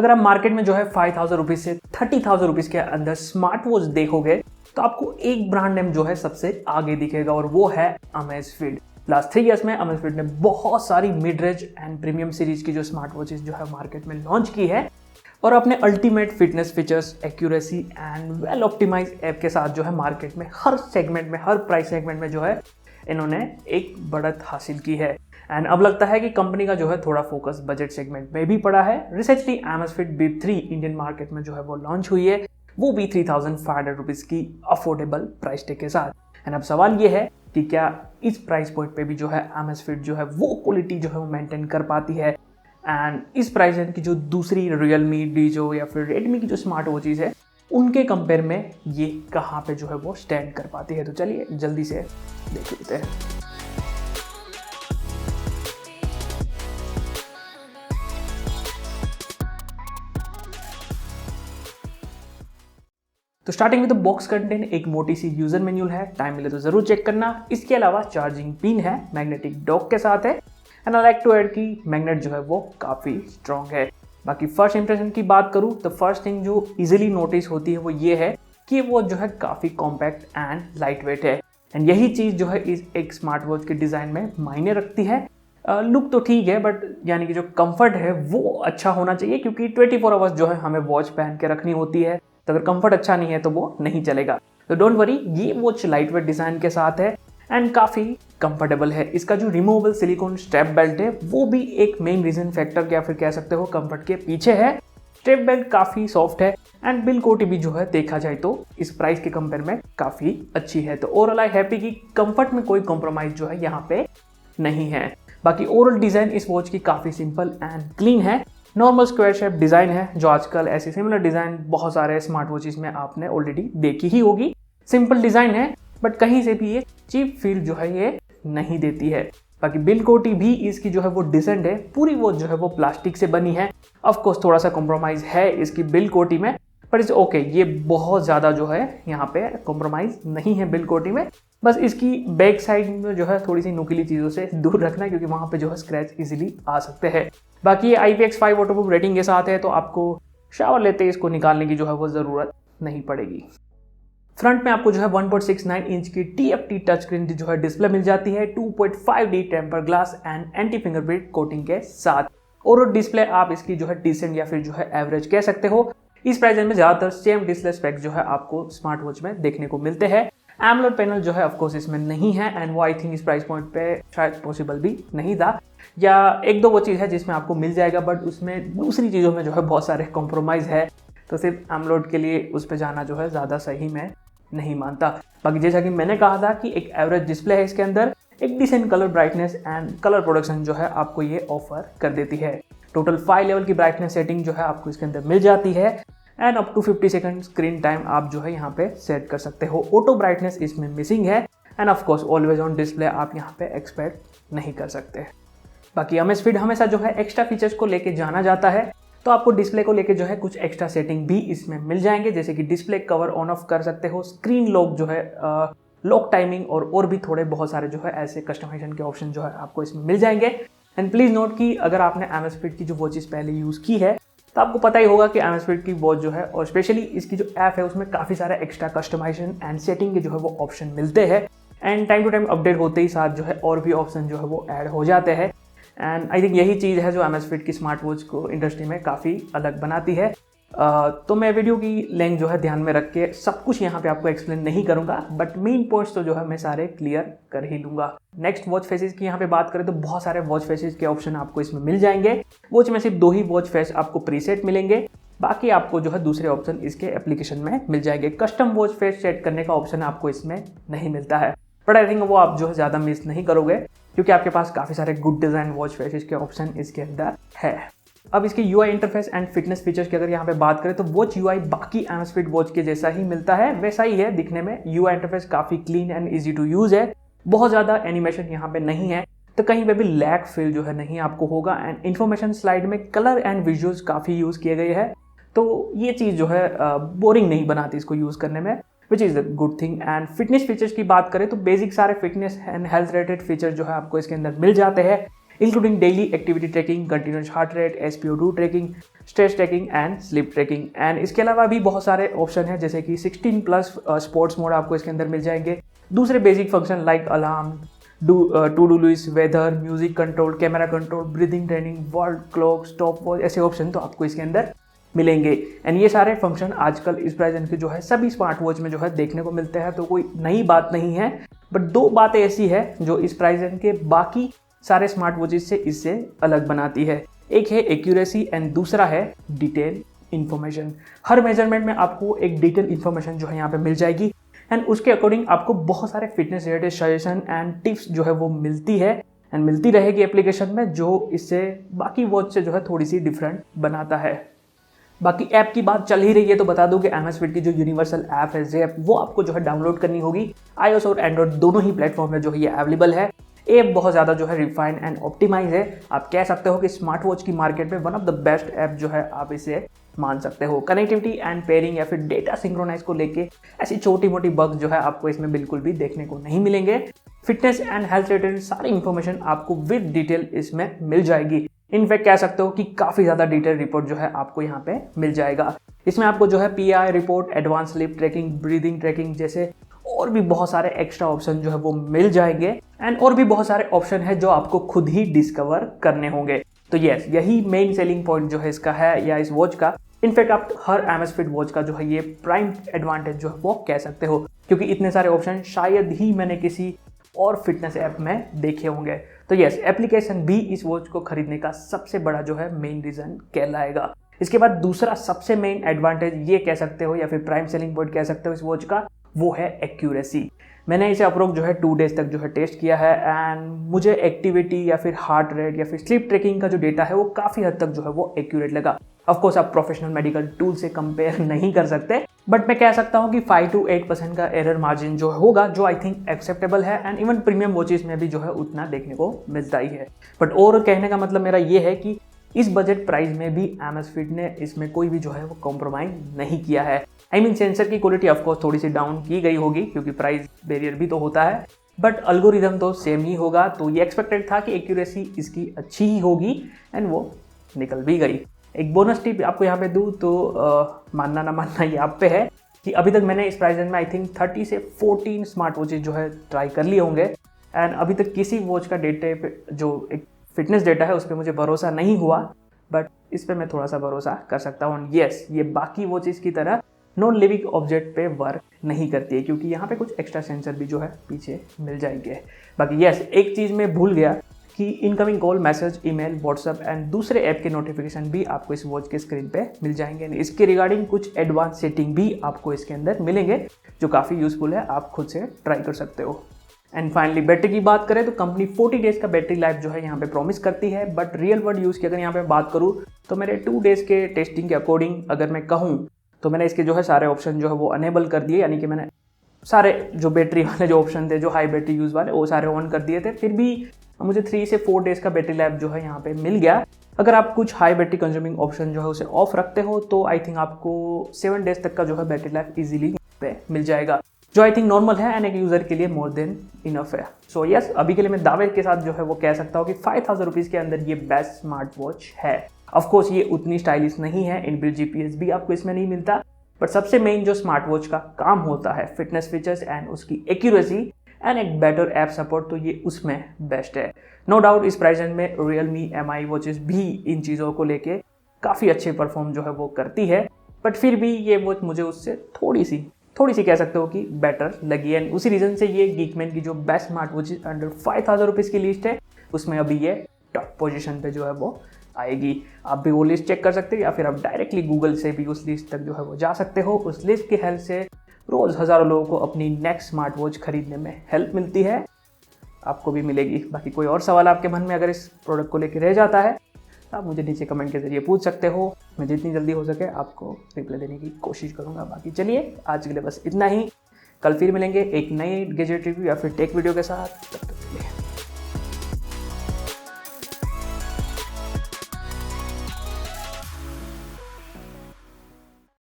अगर आप मार्केट में जो है 5000 रुपीज़ से 30,000 रुपीज़ के अंदर स्मार्ट वॉच देखोगे तो आपको एक ब्रांड नेम जो है सबसे आगे दिखेगा और वो है अमेज़फिट। लास्ट 3 इयर्स में अमेज़फिट ने बहुत सारी mid range and premium series की जो स्मार्ट वॉचेस जो है मार्केट में लॉन्च की है और अपने ultimate fitness features, accuracy and well optimize app के साथ जो है मार्केट में हर सेगमेंट में, हर प्राइस सेगमेंट में जो है इन्होंने एक बढ़त हासिल की है। एंड अब लगता है कि कंपनी का जो है थोड़ा फोकस बजट सेगमेंट में भी पड़ा है। Recently Amazfit beep 3 Indian market में जो है वो लॉन्च हुई है, वो भी 3500 रुपीज़ की अफोर्डेबल प्राइस टैग के साथ। एंड अब सवाल ये है कि क्या इस प्राइस पॉइंट पे भी जो है अमेज़फिट जो है वो क्वालिटी जो है वो मेंटेन कर पाती है। एंड इस प्राइस रेंज की जो दूसरी रियलमी, डीजो या फिर रेडमी की जो स्मार्ट वॉचेज है उनके कंपेयर में ये कहाँ पे जो है वो स्टैंड कर पाती है। तो चलिए जल्दी से देख लेते हैं। तो स्टार्टिंग में तो बॉक्स कंटेंट एक मोटी सी यूजर मैन्युअल है, टाइम मिले तो जरूर चेक करना। इसके अलावा चार्जिंग पिन है, मैग्नेटिक डॉक के साथ है and I like to add कि मैग्नेट जो है वो काफ़ी स्ट्रॉन्ग है। बाकी फर्स्ट इंप्रेशन की बात करूँ तो फर्स्ट थिंग जो इजीली नोटिस होती है वो ये है कि वो जो है काफ़ी कॉम्पैक्ट एंड लाइट वेट है। एंड यही चीज़ जो है इस एक स्मार्ट वॉच के डिज़ाइन में मायने रखती है। लुक तो ठीक है बट यानी कि जो कंफर्ट है वो अच्छा होना चाहिए, क्योंकि 24 आवर्स जो है हमें वॉच पहन के रखनी होती है, तो अगर कंफर्ट अच्छा नहीं है तो वो नहीं चलेगा। तो डोंट वरी, ये वॉच लाइट वेट डिज़ाइन के साथ है एंड काफ़ी कंफर्टेबल है। इसका जो रिमूवेबल सिलिकॉन स्ट्रैप बेल्ट है वो भी एक मेन रीजन फैक्टर या फिर कह सकते हो कंफर्ट के पीछे है। स्ट्रैप बेल्ट काफ़ी सॉफ्ट है एंड बिल क्वालिटी भी जो है देखा जाए तो इस प्राइस के कंपेयर में काफ़ी अच्छी है। तो ओवरऑल आई हैप्पी कि कंफर्ट में कोई कॉम्प्रोमाइज़ जो है यहाँ पे नहीं है। बाकी ओवरऑल डिज़ाइन इस वॉच की काफ़ी सिंपल एंड क्लीन है। नॉर्मल स्क्वायर शेप डिज़ाइन है, जो आजकल ऐसी सिमिलर डिज़ाइन बहुत सारे स्मार्ट वॉचेस में आपने ऑलरेडी देखी ही होगी। सिंपल डिज़ाइन है बट कहीं से भी ये चीप फील जो है ये नहीं देती है। बाकी बिल्ड क्वालिटी भी इसकी जो है वो डिसेंट है। पूरी वॉच जो है वो प्लास्टिक से बनी है। ऑफ कोर्स थोड़ा सा कॉम्प्रोमाइज़ है इसकी बिल्ड क्वालिटी में, पर इट्स ओके, ये बहुत ज़्यादा जो है यहाँ पे कॉम्प्रोमाइज़ नहीं है बिल्ड क्वालिटी में। बस इसकी बैक साइड में जो है थोड़ी सी नुकीली चीज़ों से दूर रखना है, क्योंकि वहाँ पे जो है स्क्रैच इजीली आ सकते हैं। बाकी ये IPX5 वाटरप्रूफ रेटिंग के साथ है, तो आपको शावर लेते ही इसको निकालने की जो है वो ज़रूरत नहीं पड़ेगी। फ्रंट में आपको जो है 1.69 इंच की TFT टच स्क्रीन जो है डिस्प्ले मिल जाती है, 2.5D temper glass and anti fingerprint coating के साथ। और डिस्प्ले आप इसकी जो है डिसेंट या फिर जो है एवरेज कह सकते हो। इस प्राइस रेंज में ज़्यादातर सेम डिस्प्ले स्पेक जो है आपको स्मार्ट वॉच में देखने को मिलते हैं। एमोलेड पैनल जो है ऑफकोर्स इसमें नहीं है एंड वो आई थिंक इस प्राइस पॉइंट पे शायद पॉसिबल भी नहीं था, या एक दो वो चीज़ है जिसमें आपको मिल जाएगा, बट उसमें दूसरी चीज़ों में जो है बहुत सारे कॉम्प्रोमाइज़ है, तो सिर्फ एमोलेड के लिए उस पर जाना जो है ज़्यादा सही मैं नहीं मानता। बाकी जैसा कि मैंने कहा था कि एक एवरेज डिस्प्ले है, इसके अंदर एक decent colour brightness and colour production जो है आपको ये ऑफर कर देती है। टोटल 5 लेवल की ब्राइटनेस सेटिंग जो है आपको इसके अंदर मिल जाती है and up to 50 second screen time आप जो है यहाँ पे सेट कर सकते हो। ऑटो ब्राइटनेस इसमें मिसिंग है and of course always on display आप यहाँ पे एक्सपेक्ट नहीं कर सकते। बाकी अमेज़फिट हमेशा जो है एक्स्ट्रा फीचर्स को लेके जाना जाता है, तो आपको डिस्प्ले को लेके जो है कुछ एक्स्ट्रा सेटिंग भी इसमें मिल जाएंगे, जैसे कि डिस्प्ले कवर ऑन ऑफ कर सकते हो, स्क्रीन लॉक जो है लॉक टाइमिंग और भी थोड़े बहुत सारे जो है ऐसे कस्टमाइजेशन के ऑप्शन जो है आपको इसमें मिल जाएंगे। एंड प्लीज़ नोट कि अगर आपने अमेज़फिट की जो वॉचेस पहले यूज़ की है तो आपको पता ही होगा कि अमेज़फिट की वॉच जो है और स्पेशली इसकी जो ऐप है उसमें काफ़ी सारे एक्स्ट्रा कस्टमाइजेशन एंड सेटिंग के जो है वो ऑप्शन मिलते हैं and time to time update होते ही साथ जो है और भी ऑप्शन जो है वो ऐड हो जाते हैं। एंड आई थिंक यही चीज़ है जो अमेज़फिट की स्मार्ट वॉच को इंडस्ट्री में काफ़ी अलग बनाती है। तो मैं वीडियो की लेंथ जो है ध्यान में रख के सब कुछ यहाँ पे आपको एक्सप्लेन नहीं करूँगा, बट मेन पॉइंट्स तो जो है मैं सारे क्लियर कर ही लूँगा। नेक्स्ट वॉच फेसेस की यहाँ पे बात करें तो बहुत सारे वॉच फेसेस के ऑप्शन आपको इसमें मिल जाएंगे। वॉच में सिर्फ 2 ही वॉच फेस आपको प्रीसेट मिलेंगे, बाकी आपको जो है दूसरे ऑप्शन इसके एप्लीकेशन में मिल जाएंगे। कस्टम वॉच फेस सेट करने का ऑप्शन आपको इसमें नहीं मिलता है, बट आई थिंक वो आप जो है ज़्यादा मिस नहीं करोगे, क्योंकि आपके पास काफ़ी सारे गुड डिज़ाइन वॉच फेसेस के ऑप्शन इसके अंदर है। अब इसकी UI interface and fitness features की अगर यहाँ पे बात करें तो वॉच UI बाकी अमेज़फिट वॉच के जैसा ही मिलता है, वैसा ही है दिखने में। UI इंटरफेस काफ़ी clean and easy to use है, बहुत ज़्यादा एनिमेशन यहाँ पे नहीं है, तो कहीं पे भी लैग फील जो है नहीं आपको होगा। एंड इन्फॉर्मेशन स्लाइड में कलर एंड विजुअल्स काफ़ी यूज़ किए गए हैं, तो ये चीज़ जो है बोरिंग नहीं बनाती इसको यूज़ करने में, which is the good thing. And fitness features की बात करें तो बेसिक सारे fitness and health related feature जो है आपको इसके अंदर मिल जाते हैं। Including daily activity tracking, continuous heart rate, SpO2 tracking, stress tracking and sleep tracking. And इसके अलावा भी बहुत सारे ऑप्शन हैं, जैसे कि 16+ स्पोर्ट्स मोड आपको इसके अंदर मिल जाएंगे। दूसरे basic function like alarm, to do list, weather, music control, camera control, breathing training, world clock, stop watch, ऐसे ऑप्शन तो आपको इसके अंदर मिलेंगे। एंड ये सारे फंक्शन आजकल इस प्राइस के जो है सभी स्मार्ट वॉच में जो है देखने को मिलते हैं, तो कोई नई बात नहीं है। बट दो बातें ऐसी है जो इस प्राइस के बाकी सारे स्मार्ट वॉचेस से इससे अलग बनाती है। एक है एक्यूरेसी एंड दूसरा है डिटेल इन्फॉर्मेशन। हर मेजरमेंट में आपको एक डिटेल इन्फॉर्मेशन जो है यहाँ पे मिल जाएगी एंड उसके अकॉर्डिंग आपको बहुत सारे fitness related suggestion and tips जो है वो मिलती है एंड मिलती रहेगी एप्लीकेशन में, जो इससे बाकी वॉच से जो है थोड़ी सी डिफरेंट बनाता है। बाकी ऐप की बात चल ही रही है तो बता दूं कि Amazfit की जो यूनिवर्सल ऐप है ज़ेप, वो आपको जो है डाउनलोड करनी होगी। iOS और एंड्रॉइड दोनों ही प्लेटफॉर्म में जो है ये अवेलेबल है। ऐप बहुत ज़्यादा जो है रिफाइंड एंड ऑप्टिमाइज है। आप कह सकते हो कि स्मार्ट वॉच की मार्केट में one of the best app जो है आप इसे मान सकते हो। कनेक्टिविटी एंड पेयरिंग या फिर डेटा सिंक्रोनाइज को लेके ऐसी छोटी मोटी बग्स जो है आपको इसमें बिल्कुल भी देखने को नहीं मिलेंगे। फिटनेस एंड हेल्थ रिलेटेड सारी इंफॉर्मेशन आपको विद डिटेल इसमें मिल जाएगी। इनफैक्ट कह सकते हो कि काफ़ी ज़्यादा डिटेल रिपोर्ट जो है आपको यहाँ पे मिल जाएगा। इसमें आपको जो है PI report, advance sleep tracking, breathing tracking जैसे और भी बहुत सारे एक्स्ट्रा ऑप्शन जो है वो मिल जाएंगे एंड और भी बहुत सारे ऑप्शन है जो आपको खुद ही डिस्कवर करने होंगे। तो यस, यही मेन सेलिंग पॉइंट जो है इसका है या इस वॉच का। इनफैक्ट आप हर Amazfit वॉच का जो है ये प्राइम एडवांटेज जो है वो कह सकते हो, क्योंकि इतने सारे ऑप्शन शायद ही मैंने किसी और फिटनेस ऐप में देखे होंगे। तो यस, एप्लीकेशन भी इस वॉच को खरीदने का सबसे बड़ा जो है मेन रीजन कहलाएगा। इसके बाद दूसरा सबसे मेन एडवांटेज ये कह सकते हो या फिर प्राइम सेलिंग पॉइंट कह सकते हो इस वॉच का, वो है एक्यूरेसी। मैंने इसे अप्रोक्स जो है 2 डेज तक जो है टेस्ट किया है एंड मुझे एक्टिविटी या फिर हार्ट रेट या फिर स्लीप ट्रैकिंग का जो डेटा है वो काफ़ी हद तक जो है वो एक्यूरेट लगा। ऑफकोर्स आप प्रोफेशनल मेडिकल टूल से कंपेयर नहीं कर सकते, बट मैं कह सकता हूँ कि 5 to 8% का एरर मार्जिन जो होगा, जो आई थिंक एक्सेप्टेबल है एंड इवन प्रीमियम वॉचेस में भी जो है उतना देखने को मिलता ही है। बट और कहने का मतलब मेरा ये है कि इस बजट प्राइस में भी Amazfit ने इसमें कोई भी जो है वो कॉम्प्रोमाइज नहीं किया है। आई मीन सेंसर की क्वालिटी ऑफकोर्स थोड़ी सी डाउन की गई होगी क्योंकि प्राइस बैरियर भी तो होता है, बट अल्गोरिदम तो सेम ही होगा। तो ये एक्सपेक्टेड था कि एक्यूरेसी इसकी अच्छी ही होगी एंड वो निकल भी गई। एक बोनस टिप आपको यहाँ पे दूँ तो मानना ना मानना ये आप पे है कि अभी तक मैंने इस प्राइस में आई थिंक 30 से 14 स्मार्ट वॉचेज जो है ट्राई कर लिए होंगे एंड अभी तक किसी वॉच का डेटा पे जो एक फिटनेस डेटा है उस पर मुझे भरोसा नहीं हुआ, बट इस पर मैं थोड़ा सा भरोसा कर सकता हूँ। यस, ये बाकी वॉचेस की तरह नॉन लिविंग ऑब्जेक्ट पे वर्क नहीं करती है क्योंकि यहाँ पे कुछ एक्स्ट्रा सेंसर भी जो है पीछे मिल जाएंगे। बाकी यस, एक चीज़ मैं भूल गया कि incoming call, message, email, WhatsApp and दूसरे ऐप के नोटिफिकेशन भी आपको इस वॉच के स्क्रीन पे मिल जाएंगे। इसके रिगार्डिंग कुछ एडवांस सेटिंग भी आपको इसके अंदर मिलेंगे जो काफ़ी यूजफुल है, आप खुद से ट्राई कर सकते हो। एंड फाइनली बैटरी की बात करें तो कंपनी 40 डेज का बैटरी लाइफ जो है यहाँ पे प्रॉमिस करती है, बट रियल वर्ल्ड यूज़ की अगर यहाँ पे बात करूँ तो मेरे 2 डेज के टेस्टिंग के अकॉर्डिंग अगर मैं कहूँ तो मैंने इसके जो है सारे ऑप्शन जो है वो अनेबल कर दिए, यानी कि मैंने सारे जो बैटरी वाले जो ऑप्शन थे जो हाई बैटरी यूज़ वाले वो सारे ऑन कर दिए थे। फिर भी मुझे 3 से 4 डेज का बैटरी लाइफ जो है यहाँ पे मिल गया। अगर आप कुछ हाई बैटरी कंज्यूमिंग ऑप्शन जो है उसे ऑफ रखते हो तो आई थिंक आपको 7 डेज तक का जो है बैटरी लाइफ इजीली यहाँ पे मिल जाएगा, जो आई थिंक नॉर्मल है एंड एक यूज़र के लिए मोर देन इनफ है। सो यस, अभी के लिए मैं दावे के साथ जो है वो कह सकता हूँ कि 5000 रुपीज़ के अंदर ये बेस्ट स्मार्ट वॉच है। ऑफकोर्स ये उतनी स्टाइलिश नहीं है, इनबिल्ट GPS भी आपको इसमें नहीं मिलता, बट सबसे मेन जो स्मार्ट वॉच का काम होता है फिटनेस फीचर्स एंड उसकी एक्यूरेसी एंड एक बेटर ऐप सपोर्ट, तो ये उसमें बेस्ट है। नो डाउट इस प्राइस रेंज में Realme MI वॉचेस भी इन चीज़ों को लेके काफ़ी अच्छे परफॉर्म जो है वो करती है, बट फिर भी ये वॉच मुझे उससे थोड़ी सी कह सकते हो कि बेटर लगी है। उसी रीज़न से ये गीकमैन की जो best smart watches under 5000 rupees की लिस्ट है उसमें अभी ये टॉप पोजीशन पे जो है वो आएगी। आप भी वो लिस्ट चेक कर सकते हो या फिर आप डायरेक्टली गूगल से भी उस लिस्ट तक जो है वो जा सकते हो। उस लिस्ट की हेल्प से रोज़ हज़ारों लोगों को अपनी नेक्स्ट स्मार्ट वॉच खरीदने में हेल्प मिलती है, आपको भी मिलेगी। बाकी कोई और सवाल आपके मन में अगर इस प्रोडक्ट को लेकर रह जाता है आप मुझे नीचे कमेंट के जरिए पूछ सकते हो, मैं जितनी जल्दी हो सके आपको रिप्लाई देने की कोशिश करूँगा। बाकी चलिए आज के लिए बस इतना ही, कल फिर मिलेंगे एक नए गैजेट रिव्यू या फिर टेक वीडियो के साथ।